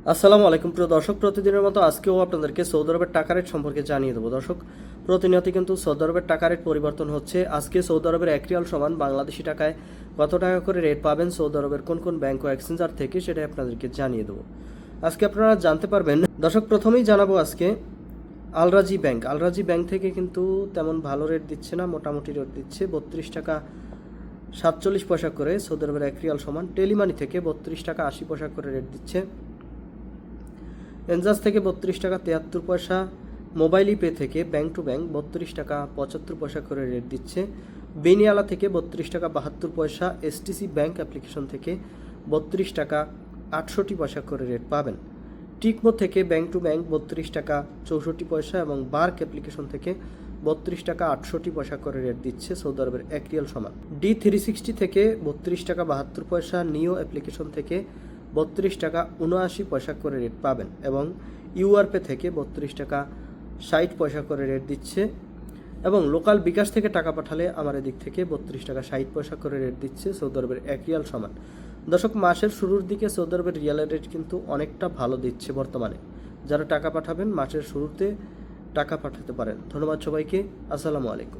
আসসালামু আলাইকুম প্রিয় দর্শক, প্রতিদিনের মতো আজকেও আপনাদেরকে সৌদি আরবের টাকা রেট সম্পর্কে জানিয়ে দেবো। দর্শক, প্রতিনিয়ত কিন্তু সৌদি আরবের টাকা রেট পরিবর্তন হচ্ছে। আজকে সৌদি আরবের এক রিয়াল সমান বাংলাদেশি টাকায় কত টাকা করে রেট পাবেন সৌদি আরবের কোন কোন ব্যাংক ও এক্সচেঞ্জার থেকে, সেটাই আপনাদেরকে জানিয়ে দেবো। আজকে আপনারা জানতে পারবেন। দর্শক, প্রথমেই জানাবো আজকে আলরাজি ব্যাংক থেকে কিন্তু তেমন ভালো রেট দিচ্ছে না, মোটামুটি রেট দিচ্ছে 32 টাকা 47 পয়সা করে সৌদি আরবের এক রিয়াল সমান। টেলিমানি থেকে 32 টাকা 80 পয়সা করে রেট দিচ্ছে। এনজাস থেকে 32 টাকা 73 পয়সা। মোবাইল পে থেকে ব্যাংক টু ব্যাংক 32 টাকা 75 পয়সা করে রেট দিচ্ছে। বেনিয়ালা থেকে 32 টাকা 72 পয়সা। এসটিসি ব্যাংক অ্যাপ্লিকেশন থেকে 32 টাকা 68 পয়সা করে রেট পাবেন। টিকমো থেকে ব্যাংক টু ব্যাংক 32 টাকা 64 পয়সা এবং বার্ক অ্যাপ্লিকেশন থেকে 32 টাকা 68 পয়সা করে রেট দিচ্ছে সৌদি আরবের এক রিয়াল সমান। D360 থেকে 32 টাকা 72 পয়সা। নিও অ্যাপ্লিকেশন থেকে 32 টাকা 79 পয়সা করে রেট পাবেন এবং ইউআরপে থেকে 32 টাকা 60 পয়সা করে রেট দিচ্ছে এবং লোকাল বিকাশ থেকে টাকা পাঠালে আমার এদিক থেকে 32 টাকা 60 পয়সা করে রেট দিচ্ছে সৌদি আরবের এক রিয়াল সমান। দর্শক, মাসের শুরুর দিকে সৌদি আরবের রিয়ালের রেট কিন্তু অনেকটা ভালো দিচ্ছে বর্তমানে। যারা টাকা পাঠাবেন মাসের শুরুতে টাকা পাঠাতে পারেন। ধন্যবাদ সবাইকে। আসসালামু আলাইকুম।